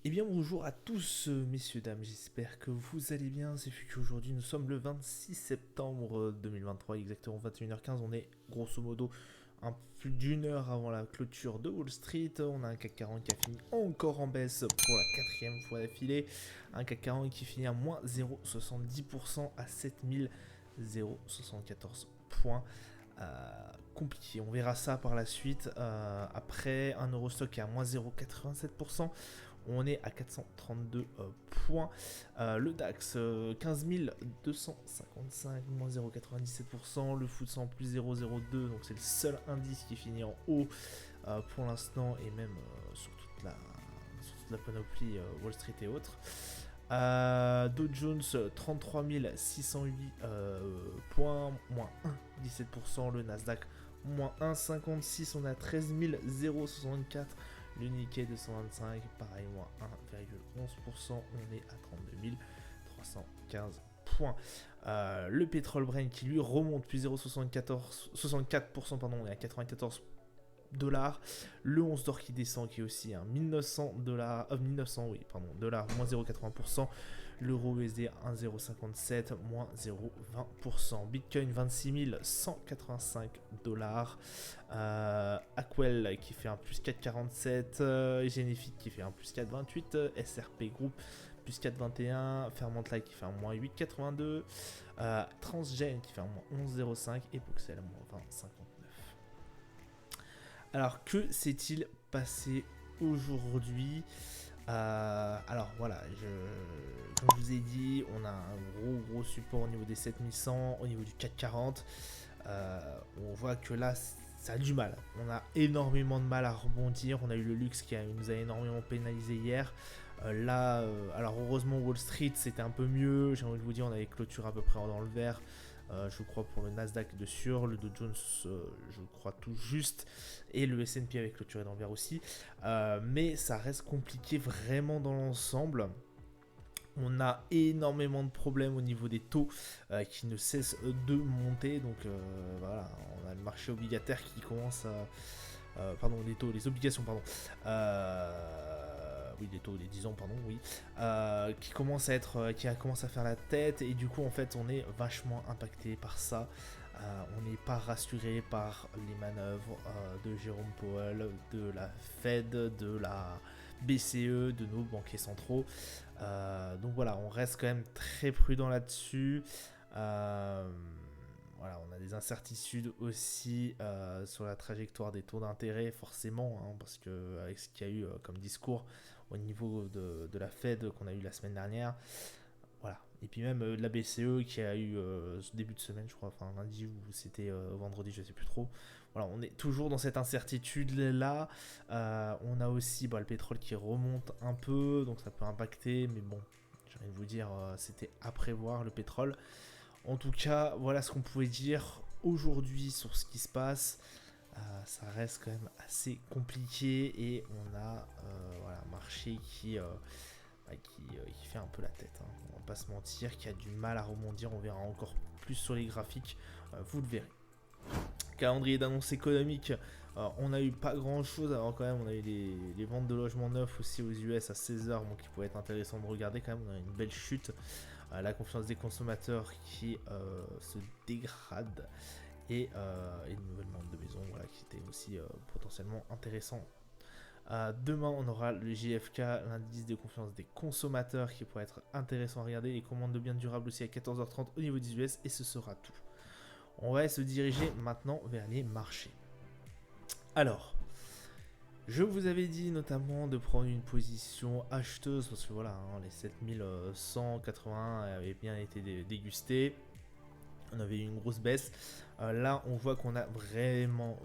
Eh bien bonjour à tous messieurs dames, j'espère que vous allez bien, c'est Fuku. Aujourd'hui nous sommes le 26 septembre 2023, exactement 21h15, on est grosso modo un plus d'une heure avant la clôture de Wall Street. On a un CAC 40 qui a fini encore en baisse pour la quatrième fois d'affilée, un CAC 40 qui finit à moins 0,70% à 7074 points. Compliqué, on verra ça par la suite. Après, un Eurostock qui est à moins 0,87%. On est à 432 points. Le DAX, 15 255, moins 0,97%. Le FTSE plus 0,02, donc c'est le seul indice qui finit en haut pour l'instant, et même sur toute la panoplie Wall Street et autres. Dow Jones 33 608 points, moins 1,17%. Le Nasdaq moins 1,56, on a 13 064. Le Nikkei 225, pareil, moins 1,11%, on est à 32 315 points. Le pétrole Brent qui lui remonte plus 0,64%, pardon, on est à 94 dollars. Le 11 d'or qui descend, qui est aussi à 1900 dollars, 1900 oui, pardon, dollars, moins 0,80%. L'euro USD 1,057, moins 0,20%. Bitcoin 26 185 dollars. Aquel qui fait un plus 4,47. Genifique qui fait un plus 4,28. SRP Group plus 4,21. Fermentlight qui fait un moins 8,82. Transgen qui fait un moins 11,05. Et Voxel moins 20,59. Alors, que s'est-il passé aujourd'hui? Alors voilà, comme je vous ai dit, on a un gros support au niveau des 7100, au niveau du CAC 40. On voit que là, ça a du mal. On a énormément de mal à rebondir. On a eu le luxe qui nous a énormément pénalisé hier. Alors heureusement Wall Street c'était un peu mieux. J'ai envie de vous dire, on avait clôturé à peu près dans le vert. Je crois pour le Nasdaq de sûr, le Dow Jones je crois tout juste, et le S&P avec clôturé dans le vert aussi. Mais ça reste compliqué vraiment dans l'ensemble. On a énormément de problèmes au niveau des taux qui ne cessent de monter. Donc voilà, on a le marché obligataire qui commence à... pardon, les obligations, pardon. Oui, les taux, les 10 ans, pardon, oui. Qui commence à faire la tête. Et du coup, en fait, on est vachement impacté par ça. On n'est pas rassuré par les manœuvres de Jérôme Powell, de la Fed, de la BCE, de nos banquiers centraux. Donc voilà, on reste quand même très prudent là-dessus. Voilà, on a des incertitudes aussi sur la trajectoire des taux d'intérêt, forcément, hein, parce que avec ce qu'il y a eu comme discours au niveau de la Fed qu'on a eu la semaine dernière, voilà. Et puis même de la BCE qui a eu ce début de semaine, je crois, enfin lundi ou c'était vendredi, je sais plus trop. Voilà, on est toujours dans cette incertitude là. On a aussi le pétrole qui remonte un peu, donc ça peut impacter, mais bon, j'ai envie de vous dire, c'était à prévoir le pétrole. En tout cas, voilà ce qu'on pouvait dire aujourd'hui sur ce qui se passe. Ça reste quand même assez compliqué et on a un marché qui fait un peu la tête, hein. On va pas se mentir, qui a du mal à rebondir. On verra encore plus sur les graphiques, vous le verrez. Calendrier d'annonce économique, on a eu pas grand chose. Alors quand même, on a eu les ventes de logements neufs aussi aux US à 16h, bon, qui pourrait être intéressant de regarder quand même. On a une belle chute, la confiance des consommateurs qui se dégrade, et une nouvelle vente de maison, voilà, qui était aussi potentiellement intéressant. Demain, on aura le JFK, l'indice de confiance des consommateurs, qui pourrait être intéressant à regarder. Les commandes de biens durables aussi à 14h30 au niveau des US, et ce sera tout. On va se diriger maintenant vers les marchés. Alors, je vous avais dit notamment de prendre une position acheteuse, parce que voilà, hein, les 7181 avaient bien été dégustés. On avait eu une grosse baisse. Là, on voit qu'on a vraiment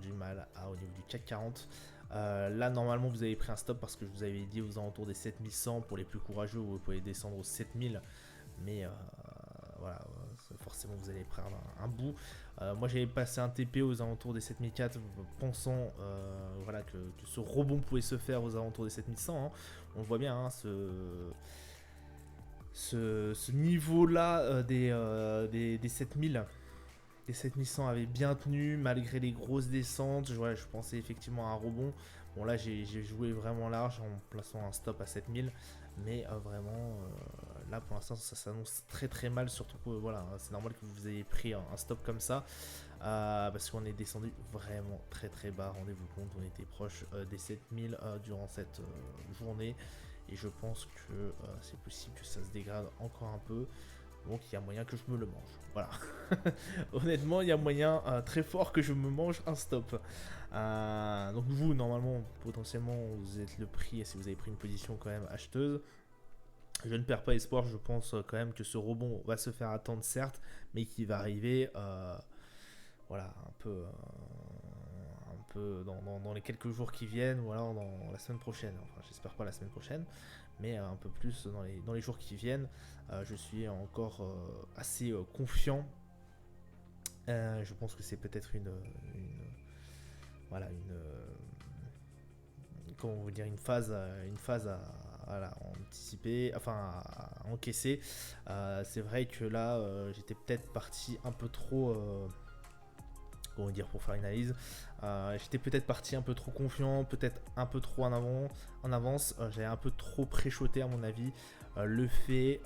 du mal au niveau du CAC 40. Là, normalement, vous avez pris un stop parce que je vous avais dit aux alentours des 7100. Pour les plus courageux, vous pouvez descendre aux 7000. Mais voilà, forcément, vous allez prendre un bout. Moi, j'avais passé un TP aux alentours des 7004, pensant que ce rebond pouvait se faire aux alentours des 7100. Hein. On le voit bien, hein, ce niveau-là des 7000. Les 7100 avaient bien tenu malgré les grosses descentes. Je pensais effectivement à un rebond. Bon là j'ai joué vraiment large en plaçant un stop à 7000, mais vraiment là pour l'instant ça s'annonce très très mal, surtout que voilà, c'est normal que vous ayez pris un stop comme ça, parce qu'on est descendu vraiment très très bas, rendez-vous compte, on était proche des 7000 durant cette journée, et je pense que c'est possible que ça se dégrade encore un peu. Donc il y a moyen que je me le mange. Voilà. Honnêtement, il y a moyen très fort que je me mange un stop. Donc vous, normalement, potentiellement, vous êtes le prix, et si vous avez pris une position quand même acheteuse. Je ne perds pas espoir, je pense quand même que ce rebond va se faire attendre certes, mais qu'il va arriver voilà, un peu dans les quelques jours qui viennent, ou alors dans la semaine prochaine. Enfin, j'espère pas la semaine prochaine, mais un peu plus dans les jours qui viennent. Je suis encore assez confiant. Je pense que c'est peut-être voilà, comment vous dire, une phase à anticiper, enfin à encaisser. C'est vrai que là, j'étais peut-être parti un peu trop. Comment dire, pour faire une analyse, j'étais peut-être parti un peu trop confiant, peut-être un peu trop en avance, j'avais un peu trop préchoté à mon avis, le fait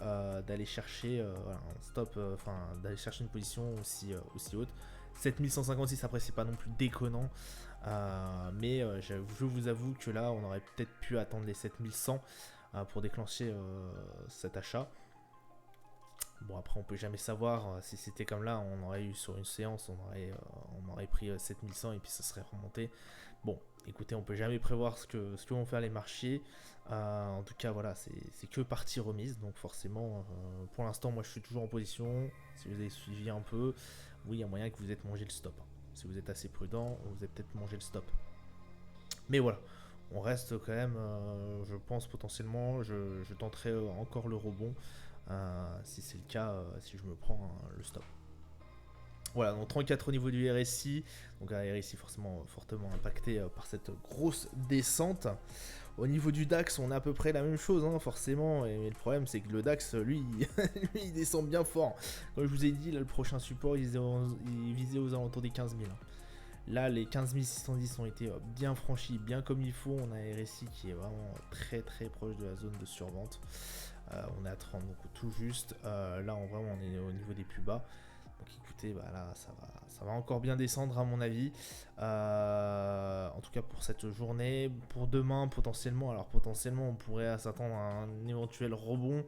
d'aller chercher voilà, un stop, enfin d'aller chercher une position aussi haute. 7156 après c'est pas non plus déconnant, mais je vous avoue que là on aurait peut-être pu attendre les 7100 pour déclencher cet achat. Bon, après, on peut jamais savoir. Si c'était comme là, on aurait eu sur une séance, on aurait pris 7100 et puis ça serait remonté. Bon, écoutez, on peut jamais prévoir ce que vont faire les marchés. En tout cas, voilà, c'est que partie remise. Donc, forcément, pour l'instant, moi je suis toujours en position. Si vous avez suivi un peu, oui, il y a moyen que vous êtes mangé le stop. Si vous êtes assez prudent, vous avez peut-être mangé le stop. Mais voilà, on reste quand même, je pense potentiellement, je tenterai encore le rebond. Si c'est le cas, si je me prends le stop. Voilà, donc 34 au niveau du RSI, donc un RSI forcément fortement impacté par cette grosse descente. Au niveau du DAX, on a à peu près la même chose, hein, forcément, mais le problème c'est que le DAX, lui, lui, il descend bien fort. Comme je vous ai dit, là, le prochain support, il visait aux alentours des 15 000. Là, les 15 610 ont été bien franchis, bien comme il faut. On a un RSI qui est vraiment très très proche de la zone de survente. On est à 30, donc tout juste. Là, vraiment, on est au niveau des plus bas. Donc écoutez, bah là, ça va encore bien descendre à mon avis. En tout cas pour cette journée. Pour demain, potentiellement, alors potentiellement, on pourrait s'attendre à un éventuel rebond.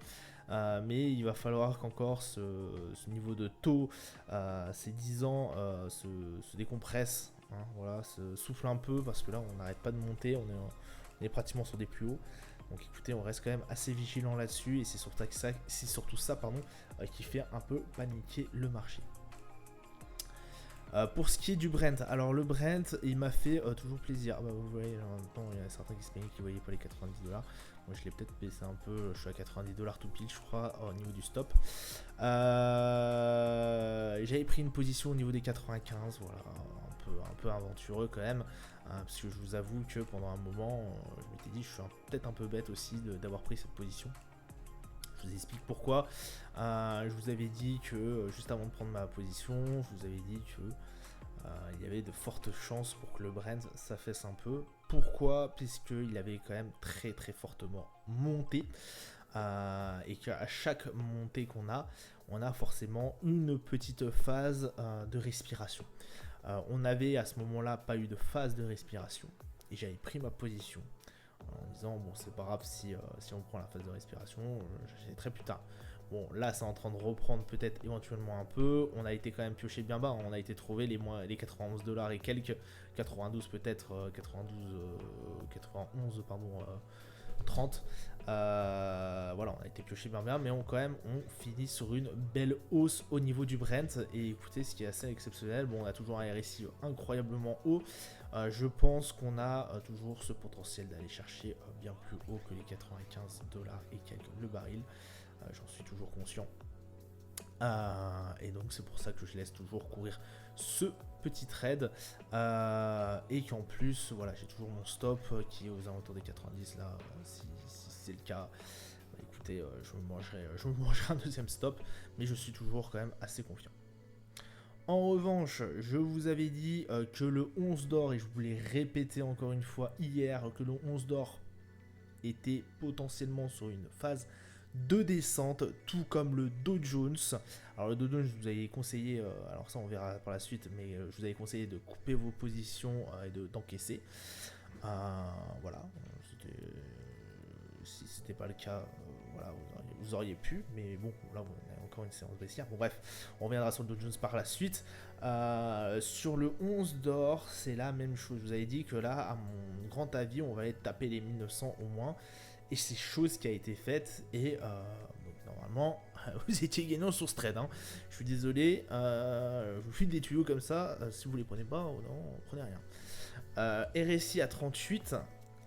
Mais il va falloir qu'encore ce niveau de taux, ces 10 ans, se décompresse. Hein, voilà, se souffle un peu parce que là, on n'arrête pas de monter. On est pratiquement sur des plus hauts. Donc écoutez, on reste quand même assez vigilant là-dessus et c'est surtout ça pardon, qui fait un peu paniquer le marché. Pour ce qui est du Brent, alors le Brent il m'a fait toujours plaisir. Bah, vous voyez, en même temps il y a certains qui se plaignent qui voyaient pas les 90$. Moi je l'ai peut-être baissé un peu, je suis à 90$ tout pile je crois au niveau du stop. J'avais pris une position au niveau des 95, voilà, un peu aventureux quand même. Parce que je vous avoue que pendant un moment, je m'étais dit, je suis peut-être un peu bête aussi d'avoir pris cette position. Je vous explique pourquoi. Je vous avais dit que juste avant de prendre ma position, je vous avais dit que il y avait de fortes chances pour que le Brent s'affaisse un peu. Pourquoi? Puisqu'il avait quand même très très fortement monté. Et qu'à chaque montée qu'on a, on a forcément une petite phase de respiration. On n'avait à ce moment-là pas eu de phase de respiration et j'avais pris ma position en disant bon c'est pas grave si on prend la phase de respiration, j'achèterai plus tard. Bon là c'est en train de reprendre peut-être éventuellement un peu, on a été quand même pioché bien bas, on a été trouvé les 91$ et quelques, 92 peut-être, 91 pardon, 30. Voilà, on a été pioché bien bien, mais on finit sur une belle hausse au niveau du Brent. Et écoutez, ce qui est assez exceptionnel, bon, on a toujours un RSI incroyablement haut. Je pense qu'on a toujours ce potentiel d'aller chercher bien plus haut que les 95$ et quelques le baril. J'en suis toujours conscient. Et donc c'est pour ça que je laisse toujours courir ce petit trade et qu'en plus voilà j'ai toujours mon stop qui est aux alentours des 90 là, si c'est le cas, bah, écoutez, je me mangerai un deuxième stop, mais je suis toujours quand même assez confiant. En revanche, je vous avais dit que le 11 d'or, et je vous l'ai répété encore une fois hier, que le 11 d'or était potentiellement sur une phase de descente, tout comme le Dow Jones. Alors le Dow Jones, je vous avais conseillé, alors ça on verra par la suite, mais je vous avais conseillé de couper vos positions et d'encaisser. Voilà, si c'était pas le cas, voilà, vous auriez pu, mais bon, là on a encore une séance baissière. Bon bref, on reviendra sur le Dow Jones par la suite. Sur le 11 d'or, c'est la même chose. Je vous avais dit que là, à mon grand avis, on va aller taper les 1900 au moins. Et c'est chose qui a été faite. Et donc, normalement, vous étiez gagnant sur ce trade. Hein. Je suis désolé. Je vous file des tuyaux comme ça. Si vous les prenez pas, non, prenez rien. RSI à 38.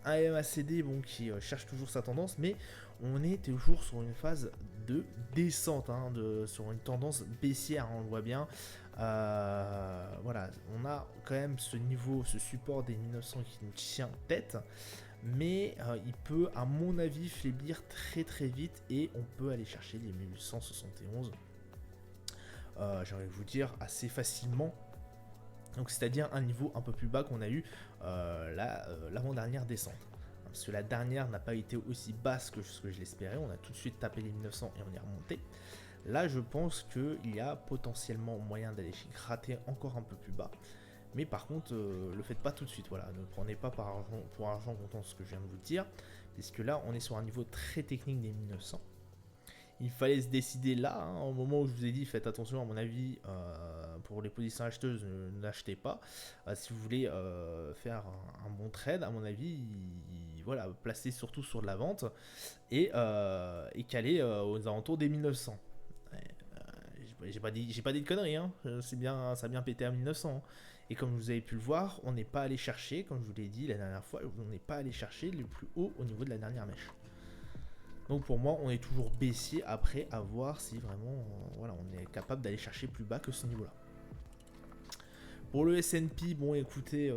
Un MACD bon, qui cherche toujours sa tendance. Mais on est toujours sur une phase de descente. Hein, sur une tendance baissière. Hein, on le voit bien. Voilà, on a quand même ce niveau, ce support des 1900 qui nous tient tête. Mais il peut, à mon avis, faiblir très très vite et on peut aller chercher les 1871. J'aimerais vous dire assez facilement. Donc c'est-à-dire un niveau un peu plus bas qu'on a eu l'avant-dernière descente. Parce que la dernière n'a pas été aussi basse que ce que je l'espérais. On a tout de suite tapé les 1900 et on est remonté. Là, je pense qu'il y a potentiellement moyen d'aller gratter encore un peu plus bas. Mais par contre, le faites pas tout de suite. Voilà, ne prenez pas pour argent comptant ce que je viens de vous dire. Puisque là, on est sur un niveau très technique des 1900. Il fallait se décider là, hein, au moment où je vous ai dit, faites attention à mon avis, pour les positions acheteuses, n'achetez pas. Si vous voulez faire un bon trade, à mon avis, voilà, placez surtout sur de la vente et calez aux alentours des 1900. J'ai pas dit de conneries, hein. Bien, ça a bien pété à 1900. Hein. Et comme vous avez pu le voir, on n'est pas allé chercher, comme je vous l'ai dit la dernière fois, on n'est pas allé chercher le plus haut au niveau de la dernière mèche. Donc pour moi, on est toujours baissier après à voir si vraiment voilà, on est capable d'aller chercher plus bas que ce niveau-là. Pour le S&P, bon écoutez,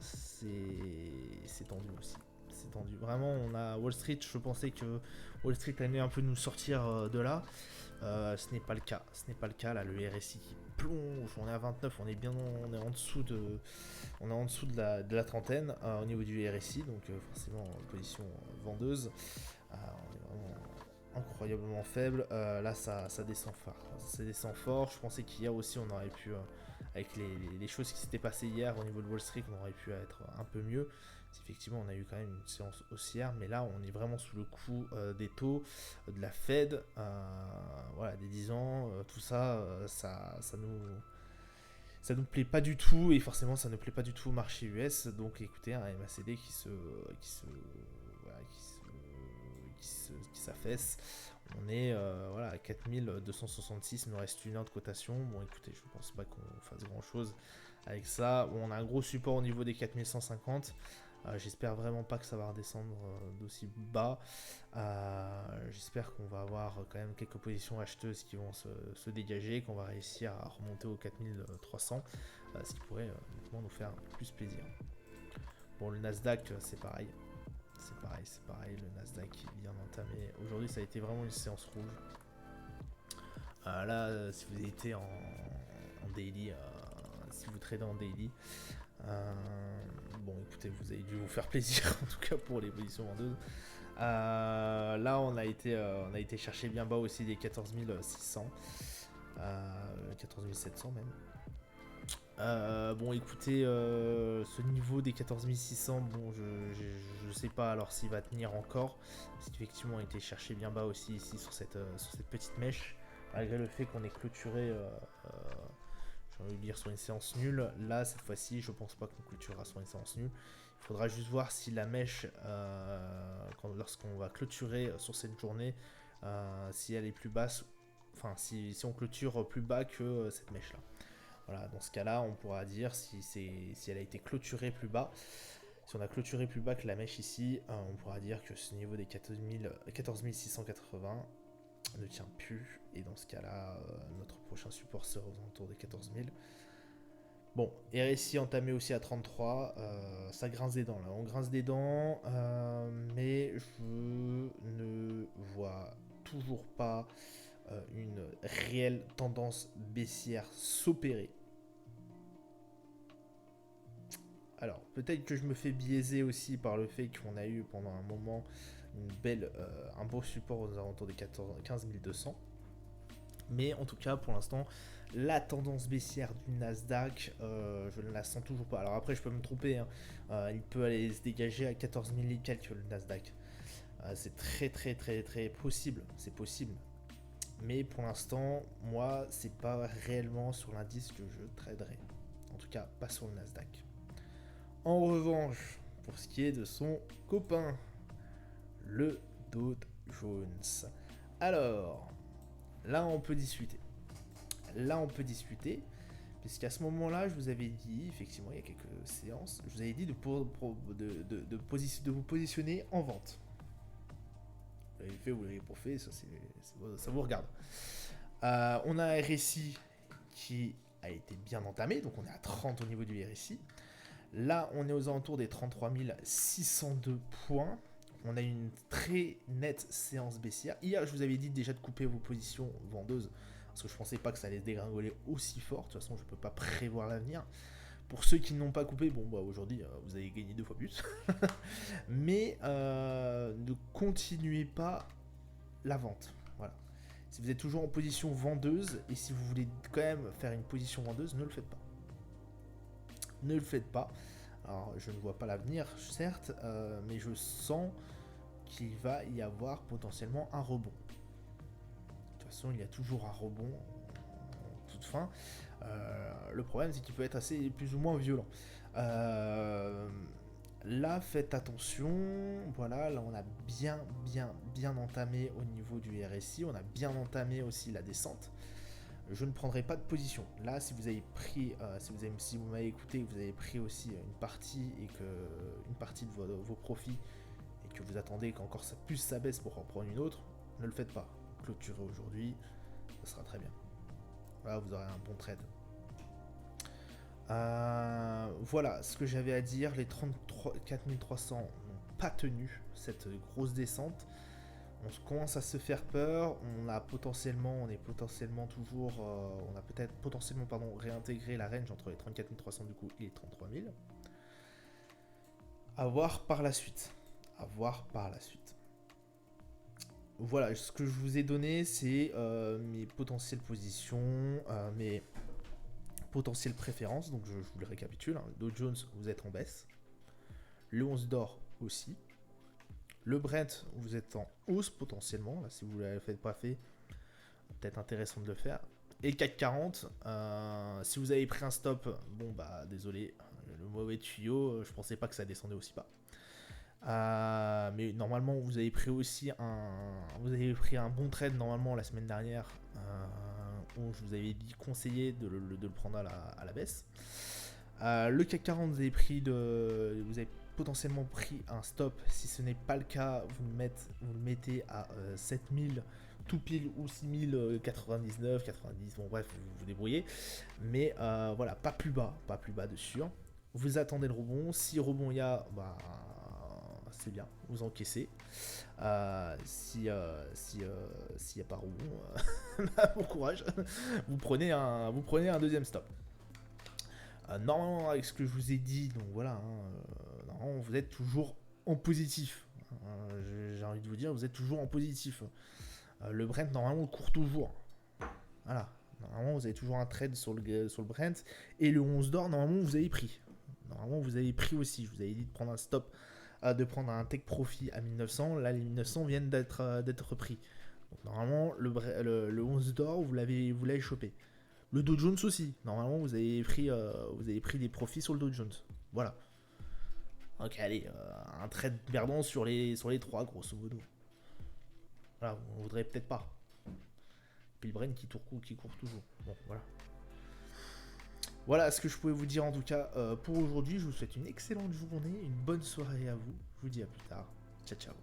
c'est tendu aussi. C'est tendu. Vraiment, on a Wall Street, je pensais que Wall Street allait un peu nous sortir de là. Ce n'est pas le cas. Ce n'est pas le cas. Là, le RSI qui plonge. On est à 29. On est en dessous de la trentaine au niveau du RSI. Donc forcément, position vendeuse. On est vraiment incroyablement faible. Là, ça descend fort. Ça descend fort. Je pensais qu'hier aussi, on aurait pu, avec les choses qui s'étaient passées hier au niveau de Wall Street, on aurait pu être un peu mieux. Effectivement, on a eu quand même une séance haussière, mais là, on est vraiment sous le coup des taux, de la Fed, voilà, des 10 ans, tout ça, ça nous plaît pas du tout, et forcément, ça ne plaît pas du tout au marché US. Donc, écoutez, un MACD qui s'affaisse. On est voilà, à 4266, il nous reste une heure de cotation. Bon, écoutez, je pense pas qu'on fasse grand chose avec ça. Bon, on a un gros support au niveau des 4150. J'espère vraiment pas que ça va redescendre d'aussi bas. J'espère qu'on va avoir quand même quelques positions acheteuses qui vont se dégager, qu'on va réussir à remonter aux 4300, ce qui pourrait nous faire plus plaisir. Bon, le Nasdaq, c'est pareil. C'est pareil, le Nasdaq vient d'entamer. Aujourd'hui, ça a été vraiment une séance rouge. Là, si vous avez été en daily, si vous tradez en daily, bon, écoutez, vous avez dû vous faire plaisir, en tout cas pour les positions vendeuses. Là, on a été chercher bien bas aussi des 14 600, 14 700 même. Bon, écoutez, ce niveau des 14 600, bon, je sais pas alors s'il va tenir encore, parce qu'effectivement, on a été chercher bien bas aussi ici sur cette petite mèche, malgré le fait qu'on ait clôturé, j'ai envie de dire, sur une séance nulle. Là, cette fois-ci, je pense pas qu'on clôturera sur une séance nulle. Il faudra juste voir si la mèche, lorsqu'on va clôturer sur cette journée, si elle est plus basse, enfin, si on clôture plus bas que cette mèche-là. Voilà, dans ce cas-là, on pourra dire si elle a été clôturée plus bas. Si on a clôturé plus bas que la mèche ici, on pourra dire que ce niveau des 14 680 ne tient plus. Et dans ce cas-là, notre prochain support sera aux alentours des 14 000. Bon, RSI entamé aussi à 33. Ça grince des dents là. On grince des dents. Mais je ne vois toujours pas une réelle tendance baissière s'opérer. Alors, peut-être que je me fais biaiser aussi par le fait qu'on a eu pendant un moment un beau support aux alentours des 15 200. Mais en tout cas, pour l'instant, la tendance baissière du Nasdaq, je ne la sens toujours pas. Alors après, je peux me tromper, hein. Il peut aller se dégager à 14 000 et quelques le Nasdaq. C'est très possible, c'est possible. Mais pour l'instant, moi, c'est pas réellement sur l'indice que je traderai. En tout cas, pas sur le Nasdaq. En revanche, pour ce qui est de son copain, le Dow Jones. Alors, là on peut discuter. Puisqu'à ce moment-là, je vous avais dit, effectivement, il y a quelques séances, je vous avais dit de vous positionner en vente. Vous l'avez fait, vous l'avez pas fait, ça vous regarde. On a un RSI qui a été bien entamé, donc on est à 30 au niveau du RSI. Là, on est aux alentours des 33 602 points. On a une très nette séance baissière. Hier, je vous avais dit déjà de couper vos positions vendeuses, parce que je pensais pas que ça allait se dégringoler aussi fort. De toute façon, je peux pas prévoir l'avenir. Pour ceux qui n'ont pas coupé, bon, bah aujourd'hui, vous avez gagné 2 fois plus. Mais ne continuez pas la vente. Voilà. Si vous êtes toujours en position vendeuse, et si vous voulez quand même faire une position vendeuse, ne le faites pas. Ne le faites pas. Alors, je ne vois pas l'avenir, certes, mais je sens qu'il va y avoir potentiellement un rebond. De toute façon, il y a toujours un rebond en toute fin. Le problème, c'est qu'il peut être assez plus ou moins violent. Là, faites attention. Voilà, là, on a bien entamé au niveau du RSI. On a bien entamé aussi la descente. Je ne prendrai pas de position. Là, si vous avez pris, si vous m'avez écouté, vous avez pris aussi une partie de vos profits et que vous attendez qu'encore ça plus ça baisse pour en prendre une autre, ne le faites pas. Clôturez aujourd'hui, ça sera très bien. Voilà, vous aurez un bon trade. Voilà ce que j'avais à dire. Les 34 300 n'ont pas tenu cette grosse descente. On commence à se faire peur. On a potentiellement réintégré la range entre les 34 300 du coup et les 33 000. À voir par la suite. Voilà, ce que je vous ai donné, c'est mes potentielles positions, mes potentielles préférences. Donc je vous le récapitule. Hein. Le Dow Jones, vous êtes en baisse. Le 11 d'or aussi. Le Brent, vous êtes en hausse potentiellement. Là, si vous ne l'avez pas fait, peut-être intéressant de le faire. Et CAC 40, si vous avez pris un stop, bon bah désolé, le mauvais tuyau, je pensais pas que ça descendait aussi bas. Mais normalement, vous avez pris un bon trade normalement la semaine dernière, où je vous avais dit conseiller de le prendre à la baisse. Le CAC 40, vous avez potentiellement pris un stop. Si ce n'est pas le cas, vous le mettez à 7000 tout pile ou 6099, 90, bon bref, vous débrouillez. Mais voilà, pas plus bas de sûr. Vous attendez le rebond. Si rebond il y a, bah c'est bien, vous encaissez. S'il n'y a pas rebond, bon courage. Vous prenez un deuxième stop. Normalement, avec ce que je vous ai dit, donc voilà, normalement, vous êtes toujours en positif. J'ai envie de vous dire, vous êtes toujours en positif. Le Brent, normalement, court toujours. Voilà. Normalement, vous avez toujours un trade sur le Brent. Et le 11 d'or, normalement, vous avez pris. Normalement, vous avez pris aussi. Je vous avais dit de prendre un stop, de prendre un take profit à 1900. Là, les 1900 viennent d'être pris. Donc, normalement, le 11 d'or, vous l'avez chopé. Le Dow Jones aussi. Normalement, vous avez pris des profits sur le Dow Jones. Voilà. Ok, allez, un trade perdant sur les 3, grosso modo. Voilà, on voudrait peut-être pas. Puis le Brent qui court toujours. Bon, voilà. Voilà ce que je pouvais vous dire en tout cas pour aujourd'hui. Je vous souhaite une excellente journée, une bonne soirée à vous. Je vous dis à plus tard. Ciao, ciao.